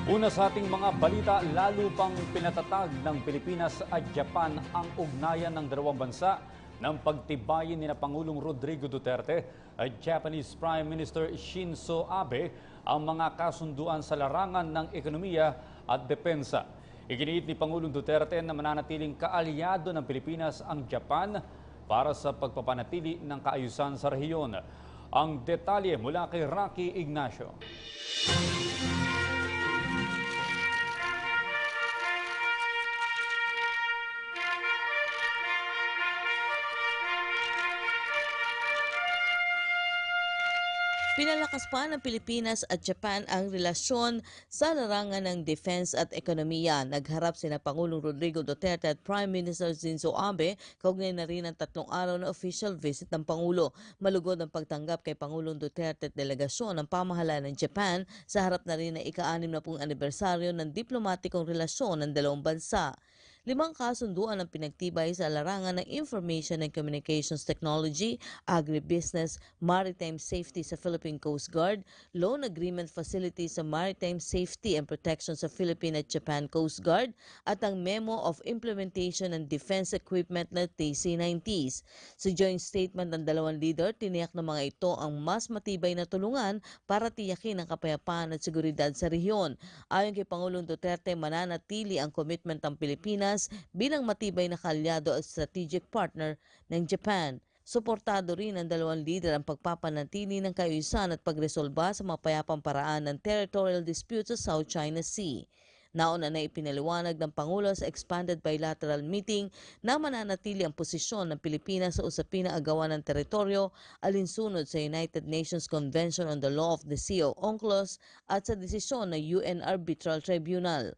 Una sa ating mga balita, lalo pang pinatatag ng Pilipinas at Japan ang ugnayan ng dalawang bansa ng pagtibayin ni Pangulong Rodrigo Duterte at Japanese Prime Minister Shinzo Abe ang mga kasunduan sa larangan ng ekonomiya at depensa. Iginiit ni Pangulong Duterte na mananatiling kaalyado ng Pilipinas ang Japan para sa pagpapanatili ng kaayusan sa rehiyon. Ang detalye mula kay Rocky Ignacio. Pinalakas pa ng Pilipinas at Japan ang relasyon sa larangan ng defense at ekonomiya. Nagharap sina Pangulong Rodrigo Duterte at Prime Minister Shinzo Abe kaugnay na rin ang 3 araw na official visit ng Pangulo. Malugod ang pagtanggap kay Pangulong Duterte at delegasyon ng pamahalaan ng Japan sa harap na rin ng ika-60 anibersaryo ng diplomatikong relasyon ng dalawang bansa. 5 kasunduan ang pinagtibay sa larangan ng Information and Communications Technology, Agribusiness, Maritime Safety sa Philippine Coast Guard, Loan Agreement Facility sa Maritime Safety and Protection sa Philippine at Japan Coast Guard, at ang Memo of Implementation and Defense Equipment na TC-90s. Sa joint statement ng dalawang leader, tiniyak ng mga ito ang mas matibay na tulungan para tiyakin ang kapayapaan at seguridad sa rehiyon. Ayon kay Pangulong Duterte, mananatili ang commitment ng Pilipinas bilang matibay na kaalyado at strategic partner ng Japan. Suportado rin ng dalawang leader ang pagpapanatili ng kaayusan at pagresolba sa mapayapang paraan ng territorial dispute sa South China Sea. Nauna na ipinaliwanag ng Pangulo sa expanded bilateral meeting na mananatili ang posisyon ng Pilipinas sa usapin na agawan ng teritoryo alinsunod sa United Nations Convention on the Law of the Sea o UNCLOS at sa desisyon ng UN Arbitral Tribunal.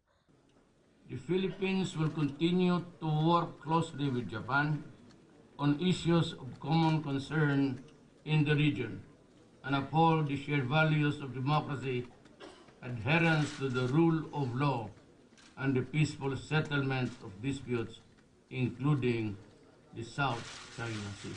The Philippines will continue to work closely with Japan on issues of common concern in the region and uphold the shared values of democracy, adherence to the rule of law, and the peaceful settlement of disputes, including the South China Sea.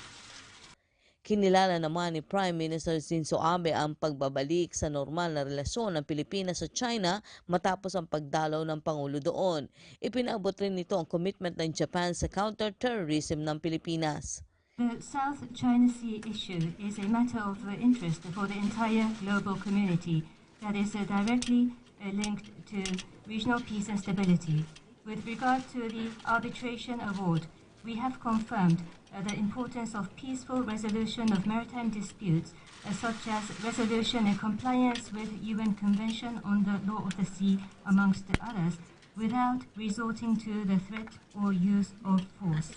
Kinilala naman ni Prime Minister Shinzo Abe ang pagbabalik sa normal na relasyon ng Pilipinas sa China matapos ang pagdalaw ng Pangulo doon. Ipinaabot rin nito ang commitment ng Japan sa counter-terrorism ng Pilipinas. The South China Sea issue is a matter of interest for the entire global community that is directly linked to regional peace and stability. With regard to the arbitration award, we have confirmed the importance of peaceful resolution of maritime disputes, such as resolution in compliance with UN Convention on the Law of the Sea, amongst others, without resorting to the threat or use of force.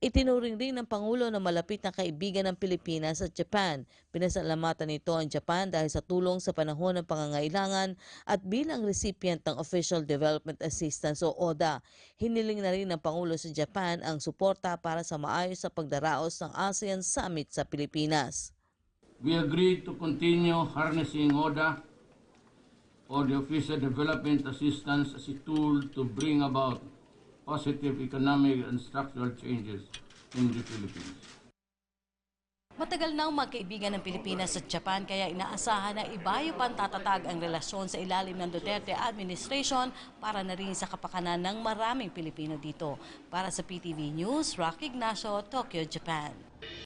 Itinuring rin ng Pangulo na malapit na kaibigan ng Pilipinas at Japan. Pinasalamatan nito ang Japan dahil sa tulong sa panahon ng pangangailangan at bilang recipient ng Official Development Assistance o ODA. Hiniling na rin ng Pangulo sa Japan ang suporta para sa maayos sa pagdaraos ng ASEAN Summit sa Pilipinas. We agreed to continue harnessing ODA or the Official Development Assistance as a tool to bring about positive economic and structural changes in the Philippines. Matagal nang magkaibigan ng Pilipinas at Japan kaya inaasahan na ibayo pang tatatag ang relasyon sa ilalim ng Duterte administration para na rin sa kapakanan ng maraming Pilipino dito. Para sa PTV News, Rocky Ignacio, Tokyo, Japan.